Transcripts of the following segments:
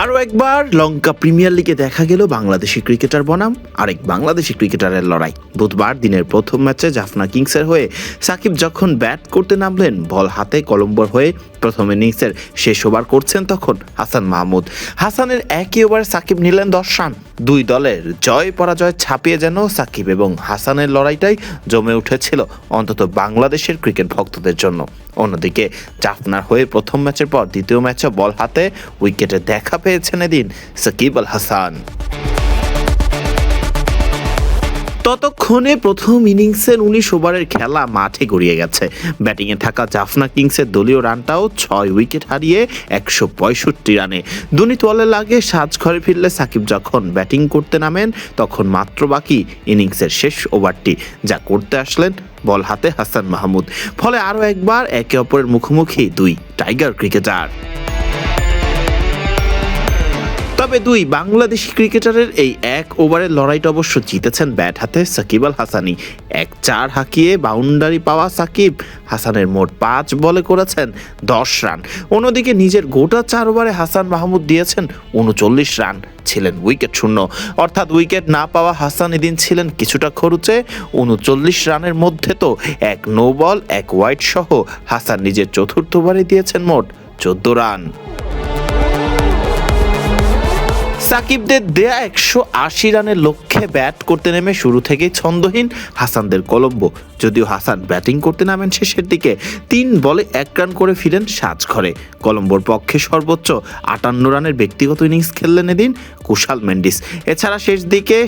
আরও একবার লঙ্কা প্রিমিয়ার লিগে দেখা গেল বাংলাদেশি ক্রিকেটার বনাম আরেক বাংলাদেশি ক্রিকেটারের লড়াই। বুধবার দিনের প্রথম ম্যাচে জাফনা কিংসের হয়ে সাকিব যখন ব্যাট করতে নামলেন, বল হাতে কলম্বোর হয়ে প্রথম ইনিংসের শেষ ওভার করছেন তখন হাসান মাহমুদ। হাসানের একই ওভারে সাকিব নিলেন 10 রান। দুই দলের জয় পরাজয় ছাপিয়ে যেন সাকিব এবং হাসানের লড়াইটাই জমে উঠেছিল অন্তত বাংলাদেশের ক্রিকেট ভক্তদের জন্য। অন্যদিকে জাফনার হয়ে প্রথম ম্যাচের পর দ্বিতীয় ম্যাচে বল হাতে উইকেটে দেখা পেয়েছেন এদিন সাকিব আল হাসান। ততক্ষণে প্রথম ইনিংসের 19 ওভারের খেলা মাঠে গড়িয়ে গেছে। ব্যাটিংয়ে থাকা জাফনা কিংসের দলীয় রানটাও 6 উইকেট হারিয়ে 165 রানে। দুর্নীতি ওয়ালে লাগে সাজঘরে ফিরলে সাকিব যখন ব্যাটিং করতে নামেন তখন মাত্র বাকি ইনিংসের শেষ ওভারটি, যা করতে আসলেন বল হাতে হাসান মাহমুদ। ফলে আরও একবার একে অপরের মুখোমুখি দুই টাইগার ক্রিকেটার। তবে দুই বাংলাদেশি ক্রিকেটারের এই এক ওভারের লড়াইটা অবশ্য জিতেছেন ব্যাট হাতে সাকিব আল হাসানই। 1-4 হাঁকিয়ে বাউন্ডারি পাওয়া সাকিব হাসানের মোট 5 বলে করেছেন 10 রান। অন্যদিকে নিজের গোটা 4 ওভারে হাসান মাহমুদ দিয়েছেন 39 রান, ছিলেন উইকেট শূন্য। অর্থাৎ উইকেট না পাওয়া হাসান এদিন ছিলেন কিছুটা খরুচে। 39 রানের মধ্যে তো এক নো বল, এক ওয়াইড সহ হাসান নিজের চতুর্থ ওভারে দিয়েছেন মোট 14 রান। সাকিবদের দেয়া 180 রানের লক্ষ্যে ব্যাট করতে নেমে শুরু থেকেই ছন্দহীন হাসানদের কলম্বো। যদিও হাসান ব্যাটিং করতে নামেন শেষের দিকে, 3 বলে 1 রান করে ফিরেন সাজঘরে। কলম্বোর পক্ষে সর্বোচ্চ 58 রানের ব্যক্তিগত ইনিংস খেললেন এদিন কুশাল মেন্ডিস। এছাড়া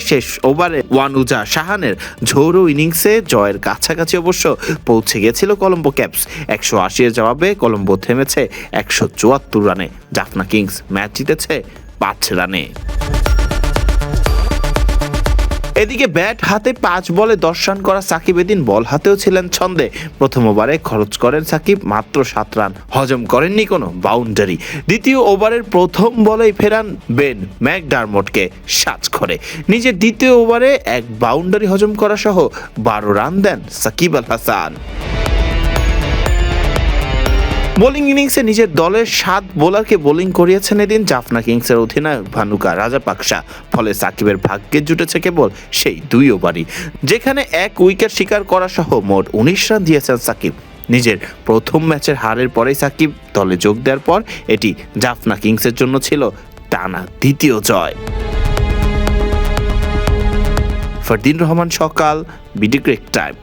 শেষ ওভারে ওয়ানুজা শাহানের ঝোড়ো ইনিংসে জয়ের কাছাকাছি অবশ্য পৌঁছে গেছিল কলম্বো ক্যাপস। 180 এর জবাবে কলম্বো থেমেছে 174 রানে। জাফনা কিংস ম্যাচ জিতেছে 5 রানে। এদিকে ব্যাট হাতে 5 বলে 10 রান করা সাকিব এদিন বল হাতেও ছিলেন ছন্দে। প্রথম ওভারে খরচ করেন সাকিব মাত্র 7 রান, হজম করেননি কোনো বাউন্ডারি। দ্বিতীয় ওভারের প্রথম বলেই ফেরান বেন ম্যাকডারমটকে সাজঘরে। নিজের দ্বিতীয় ওভারে এক বাউন্ডারি হজম করা সহ 12 রান দেন সাকিব আল হাসান। বোলিং ইনিংসে নিজের দলের 7 বোলারকে বোলিং করিয়েছেন এদিন জাফনা কিংসের অধিনায়ক ভানুকা রাজাপাকসা। ফলে সাকিবের ভাগ্যে জুটেছে কেবল সেই 2 ওভারই, যেখানে 1 উইকেট শিকার করা সহ মোট 19 রান দিয়েছেন সাকিব। নিজের প্রথম ম্যাচের হারের পরেই সাকিব দলে যোগ দেওয়ার পর এটি জাফনা কিংসের জন্য ছিল টানা দ্বিতীয় জয়। ফারদিন রহমান সকাল, বিডি ক্রিক টাইম।